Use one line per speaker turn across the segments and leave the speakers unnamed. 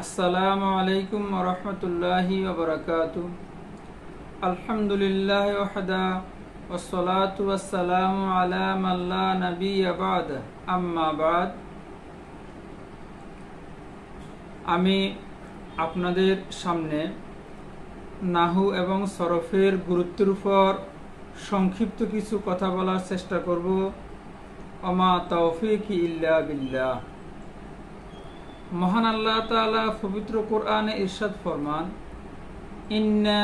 আসসালামু আলাইকুম ওয়া রাহমাতুল্লাহি ওয়া বারাকাতুহু। আলহামদুলিল্লাহি ওয়াহদা ওয়াসসালাতু ওয়াসসালামু আলা মান লা নাবিয়্যা বা'দা, আম্মা বা'দ। আমি আপনাদের সামনে নাহু এবং সরফের গুরুত্বের উপর সংক্ষিপ্ত কিছু কথা বলার চেষ্টা করব। ওমা তাওফীকি ইল্লা বিল্লাহ। মহান আল্লাহ তাআলা পবিত্র কোরআনে ইরশাদ ফরমান, ইন্না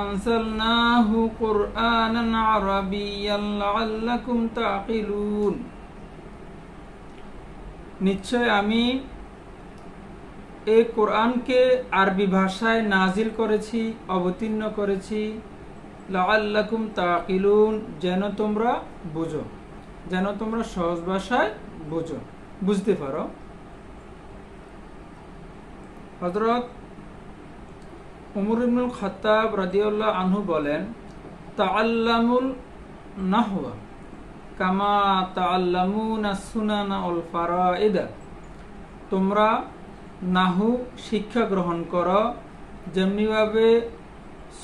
আনজালনাহু কুরআনান আরাবিয়্যান লাআল্লাকুম তাকিলুন। নিশ্চয় আমি এই কোরআনকে আরবি ভাষায় নাজিল করেছি, অবতীর্ণ করেছি, লাআল্লাকুম তাকিলুন, যেন তোমরা বুঝো, যেন তোমরা সহজ ভাষায় বুঝতে পারো। হযরত উমর ইবনুল খাত্তাব রাদিয়াল্লাহু আনহু বলেন, তাআল্লামুল নাহওয়া কামা তাআল্লামুনা সুনানা ওয়াল ফারাইদা। তোমরা নাহু শিক্ষা গ্রহণ করো যেমনিভাবে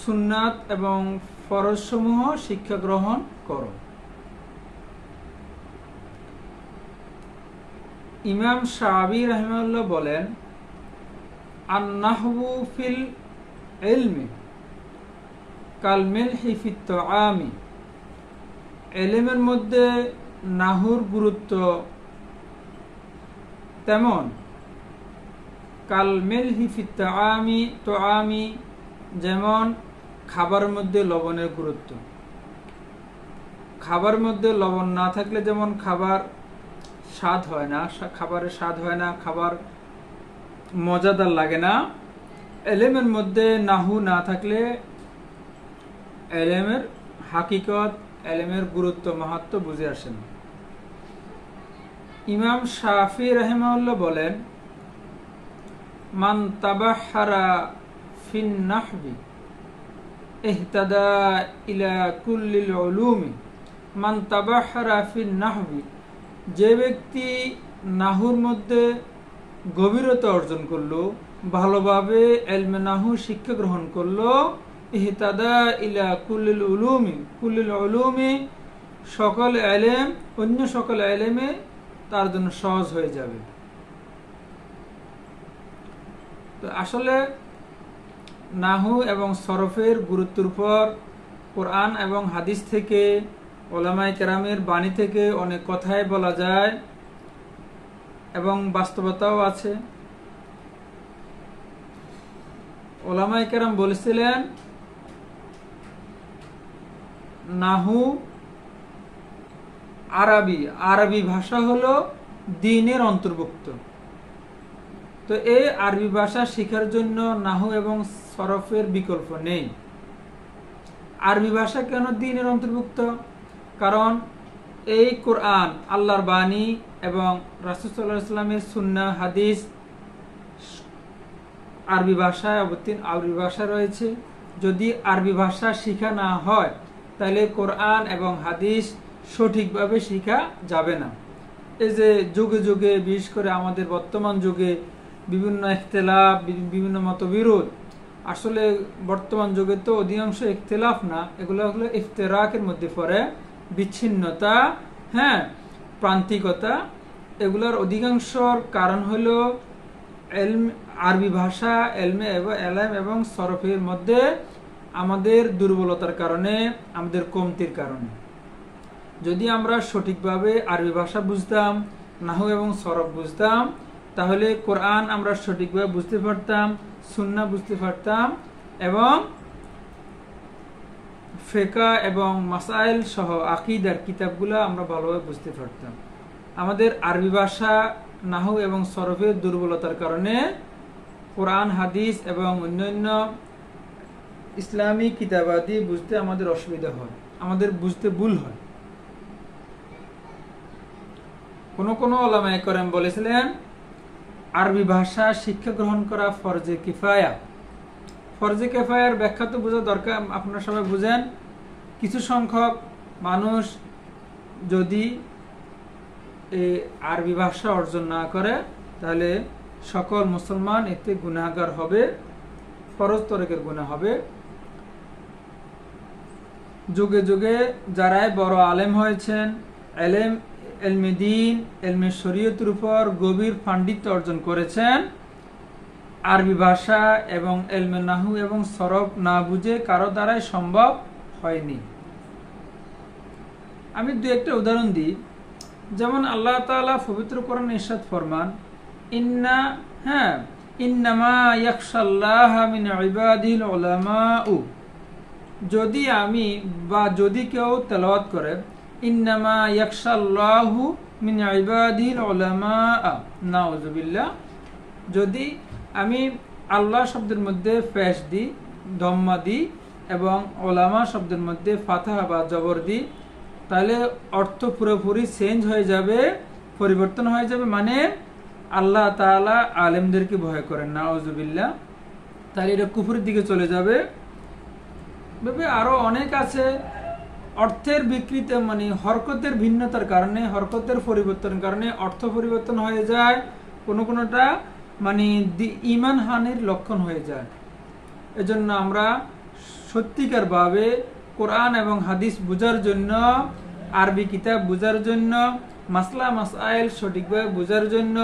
সুন্নাত এবং ফরজসমূহ শিক্ষা গ্রহণ করো। ইমাম শাফিঈ রাহিমাহুল্লাহ বলেন, আন-নাহবু ফিল ইলমি কাল মিলহি ফিত তাআমি। ইলমের মধ্যে নাহুর গুরুত্ব তেমন কাল মিলহি ফিত তাআমি, যেমন খাবারের মধ্যে লবণের গুরুত্ব। খাবার মধ্যে লবণ না থাকলে যেমন খাবার স্বাদ হয় না, খাবারের স্বাদ হয় না, খাবার মজাদার লাগে না, এলেমের মধ্যে নাহু না থাকলে এলেমের হাকিকত, এলেমের গুরুত্ব, মাহাত্ম্য বুঝে আসে না। ইমাম শাফিঈ রাহিমাহুল্লাহ বলেন, মান তাবাহহারা ফিন নাহবি ইহতাদা ইলা কুল্লিল উলুমি। মান তাবাহহারা ফিন নাহবি, যে ব্যক্তি নাহুর মধ্যে গভীরতা অর্জন করলো, ভালোভাবে ইলমে নাহু শিক্ষা গ্রহণ করলো, ইহতাদা ইলা কুল্লিল উলুমি, সকল ইলম, অন্য সকল ইলমে তার জন্য সহজ হয়ে যাবে। তো আসলে নাহু এবং সরফের গুরুত্বের উপর কোরআন এবং হাদিস থেকে, উলামায়ে কেরামের বাণী থেকে অনেক কথাই বলা যায় এবং বাস্তবতাও আছে। উলামায়ে কেরাম বলেছিলেন, নাহু আরবি ভাষা হলো দ্বীনের অন্তর্ভুক্ত। তো এই আরবি ভাষা শেখার জন্য নাহু এবং সরফের বিকল্প নেই। আরবি ভাষা কেন দ্বীনের অন্তর্ভুক্ত? কারণ এই কোরআন আল্লাহর বাণী এবং রাসূল সাল্লাল্লাহু আলাইহি ওয়াসাল্লামের সুন্নাহ হাদিস আরবি ভাষায় অবতীর্ণ, আরবি ভাষা রয়েছে। যদি আরবি ভাষা শেখা না হয় তাহলে কোরআন এবং হাদিস সঠিকভাবে শেখা যাবে না। এই যে যুগে যুগে, বিশেষ করে আমাদের বর্তমান যুগে বিভিন্ন ইখতিলাফ, বিভিন্ন মতবিরোধ, আসলে বর্তমান যুগে তো অধিকাংশ ইখতিলাফ না, এগুলো হলো ইফতিরাকের মধ্যে পড়ে, বিচ্ছিন্নতা, প্রান্তিকতা। এগুলোর অধিকাংশ কারণ হলো আরবি ভাষা, এলম এবং সরফের মধ্যে আমাদের দুর্বলতার কারণে, আমাদের কমতির কারণে। যদি আমরা সঠিকভাবে আরবি ভাষা বুঝতাম, নাহু এবং সরফ বুঝতাম, তাহলে কোরআন আমরা সঠিকভাবে বুঝতে পারতাম, সুন্নাহ বুঝতে পারতাম এবং ফিকহ এবং মাসাইল সহ আকীদার কিতাবগুলো আমরা ভালোভাবে বুঝতে পারতাম। আমাদের আরবি ভাষা, নাহু এবং সরফের দুর্বলতার কারণে কোরআন, হাদিস এবং অন্যান্য ইসলামী কিতাবাদি বুঝতে আমাদের অসুবিধা হয়, আমাদের বুঝতে ভুল হয়। কোন উলামায়ে কেরাম বলেছিলেন, আরবি ভাষা শিক্ষা গ্রহণ করা ফরজে কিফায়া। ফরজে কিফায়ার ব্যাখ্যা তো বোঝা দরকার, আপনারা সবাই বুঝেন। কিছু সংখ্যক মানুষ যদি আরবি ভাষা অর্জন না করে তাহলে সকল মুসলমান এতে গুনাহগার হবে, ফরজ তরিকের গুনাহ হবে। যুগে যুগে যারাই বড় আলেম হয়েছেন, এলমে দ্বীন, এলমে শরীয়তের উপর গভীর পাণ্ডিত্য অর্জন করেছেন, আরবি ভাষা এবং এলমে নাহু এবং সরফ না বুঝে কারো দ্বারাই সম্ভব হয়নি। আমি দু একটা উদাহরণ দিই। যেমন আল্লাহ তাআলা পবিত্র কোরআনে ইরশাদ ফরমান, ইন্নামা ইয়াখশাল্লাহা মিন ইবাদিল উলামাউ। যদি আমি বা যদি কেউ তেলাওয়াত করে ইন্নামা ইয়াখশাল্লাহু মিন ইবাদিল উলামা, নাউযুবিল্লাহ, যদি আমি আল্লাহ শব্দের মধ্যে পেশ দিই, দম্মা দিই এবং ওলামা শব্দের মধ্যে ফাতাহা বা জবর দিই, তাহলে অর্থ পুরোপুরি চেঞ্জ হয়ে যাবে, পরিবর্তন হয়ে যাবে। মানে আল্লাহ তাআলা আলেমদেরকে ভয় করেন, নাউযুবিল্লাহ, তাহলে এটা কুফরের দিকে চলে যাবে। আরো অনেক আছে। অর্থের বিকৃতি মানে হরকতের ভিন্নতার কারণে, হরকতের পরিবর্তনের কারণে অর্থ পরিবর্তন হয়ে যায়, কোনোটা মানে ঈমান হানির লক্ষণ হয়ে যায়। এজন্য আমরা সত্যিকার ভাবে কোরআন এবং হাদিস বুঝার জন্য, আরবি কিতাব বুঝার জন্য, মাসলা মাসাইল সঠিকভাবে বুঝার জন্য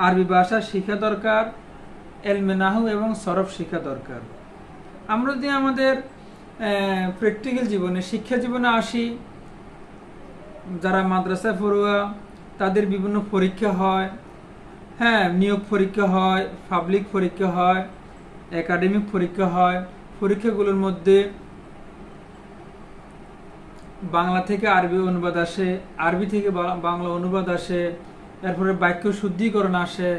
আরবি ভাষা শেখা দরকার, এলমে নাহু এবং সরফ শেখা দরকার। আমরা যদি আমাদের প্র্যাকটিক্যাল জীবনে, শিক্ষা জীবনে আসি, যারা মাদ্রাসায় পড়ুয়া তাদের বিভিন্ন পরীক্ষা হয়, নিয়োগ পরীক্ষা হয়, পাবলিক পরীক্ষা হয়, একাডেমিক পরীক্ষা হয়। পরীক্ষাগুলোর মধ্যে বাংলা থেকে আরবি অনুবাদ আসে, আরবি থেকে বাংলা অনুবাদ আসে, এরপরে বাক্য শুদ্ধিকরণ আসে,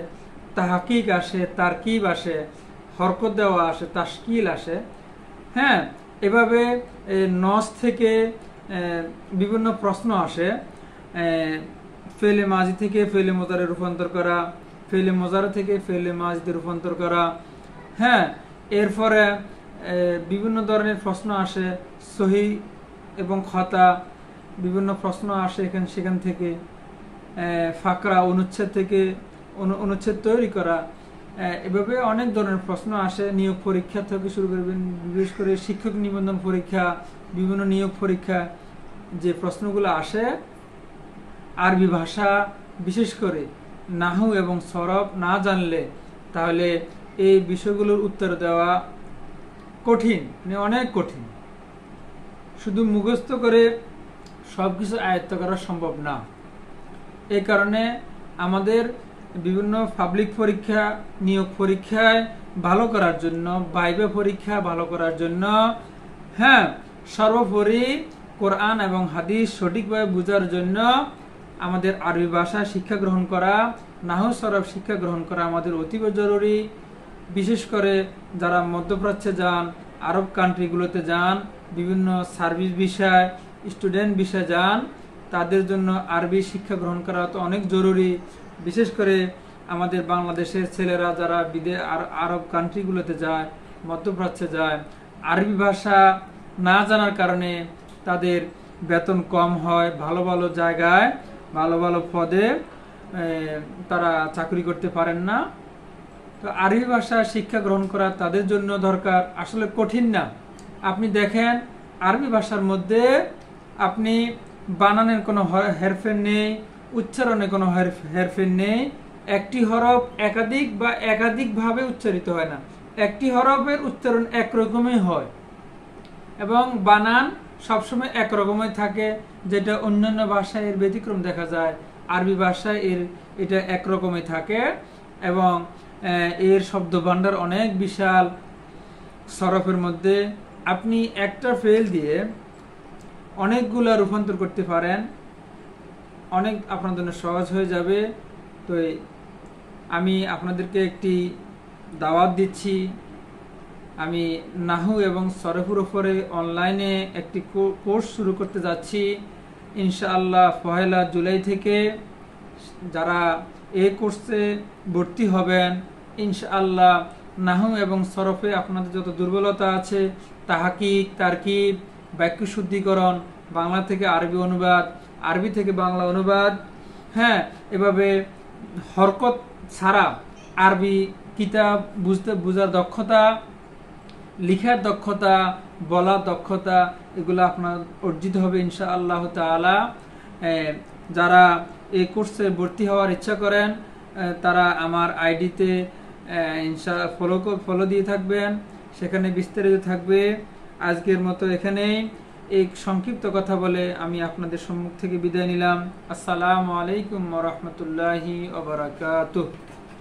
তাহকিক আসে, তারকিব আসে, হরকত দেওয়া আসে, তাশকিল আসে। এভাবে নস থেকে বিভিন্ন প্রশ্ন আসে, ফেলে মাজি থেকে ফেলে মোজারে রূপান্তর করা, ফেলে মোজারা থেকে ফেলে মাজিতে রূপান্তর করা। এরপরে বিভিন্ন ধরনের প্রশ্ন আসে, সহি এবং খতা, বিভিন্ন প্রশ্ন আসে সেখান থেকে, ফাকরা অনুচ্ছেদ থেকে অনুচ্ছেদ তৈরি করা। এভাবে অনেক ধরনের প্রশ্ন আসে। নিয়োগ পরীক্ষা থেকে শুরু করবেন, বিশেষ করে শিক্ষক নিবন্ধন পরীক্ষা, বিভিন্ন নিয়োগ পরীক্ষা, যে প্রশ্নগুলো আসে আরবি ভাষা বিশেষ করে নাহু এবং সরফ না জানলে তাহলে এই বিষয়গুলোর উত্তর দেওয়া কঠিন, অনেক কঠিন। শুধু মুখস্থ করে সবকিছু আয়ত্ত করা সম্ভব না। এই কারণে আমাদের বিভিন্ন পাবলিক পরীক্ষা, নিয়োগ পরীক্ষায় ভালো করার জন্য, ভাইভা পরীক্ষা ভালো করার জন্য, সর্বোপরি কোরআন এবং হাদিস সঠিকভাবে বোঝার জন্য আমাদের আরবি ভাষা শিক্ষা গ্রহণ করা, নাহু সরফ শিক্ষা গ্রহণ করা আমাদের অতীব জরুরি। বিশেষ করে যারা মধ্যপ্রাচ্যে যান, আরব কান্ট্রিগুলোতে যান, বিভিন্ন সার্ভিস বিষয়, স্টুডেন্ট বিষয় যান, তাদের জন্য আরবি শিক্ষা গ্রহণ করা তো অনেক জরুরি। বিশেষ করে আমাদের বাংলাদেশের ছেলেরা যারা আরব কান্ট্রিগুলোতে যায়, মধ্যপ্রাচ্যে যায়, আরবি ভাষা না জানার কারণে তাদের বেতন কম হয়, ভালো ভালো জায়গায় ভালো ভালো পদে তারা চাকরি করতে পারেন না। তো আরবি ভাষা শিক্ষা গ্রহণ করা তাদের জন্য দরকার, আসলে কঠিন না। আপনি দেখেন আরবি ভাষার মধ্যে আপনি বানানের কোনো হেরফের নেই, উচ্চারণে কোনো হেরফের নেই, একটি হরফ একাধিক বা একাধিকভাবে উচ্চারিত হয় না, একটি হরফের উচ্চারণ একরকমই হয় এবং বানান সবসময় একরকমই থাকে, যেটা অন্যান্য ভাষায় এর ব্যতিক্রম দেখা যায়। আরবি ভাষায় এটা একরকমই থাকে এবং এর শব্দ ভান্ডার অনেক বিশাল। সরফের মধ্যে আপনি একটা ফেল দিয়ে অনেকগুলা রূপান্তর করতে পারেন, অনেক আপনার জন্য সহজ হয়ে যাবে। তো আমি আপনাদেরকে একটি দাওয়াত দিচ্ছি, আমি নাহু এবং সরফের উপরে অনলাইনে একটি কোর্স শুরু করতে যাচ্ছি ইনশাআল্লাহ 1 জুলাই থেকে। যারা এই কোর্সে ভর্তি হবেন ইনশাআল্লাহ নাহু এবং সরফে আপনাদের যত দুর্বলতা আছে, তাহকিক, তারকিব, বাক্য শুদ্ধিকরণ, বাংলা থেকে আরবি অনুবাদ, আরবি থেকে বাংলা অনুবাদ, এভাবে হরকত ছাড়া আরবি কিতাব বোঝার দক্ষতা, লিখার দক্ষতা, বলার দক্ষতা, এগুলো আপনার অর্জিত হবে ইনশাআল্লাহ তাআলা। যারা এই কোর্সে ভর্তি হওয়ার ইচ্ছা করেন তারা আমার আইডিতে ফলো দিয়ে থাকবেন, সেখানে বিস্তারিত থাকবে। আজকের মতো এখানেই এই সংক্ষিপ্ত কথা বলে আমি আপনাদের সম্মুখ থেকে বিদায় নিলাম। আসসালামু আলাইকুম ওয়া রাহমাতুল্লাহি ওয়া বারাকাতুহু।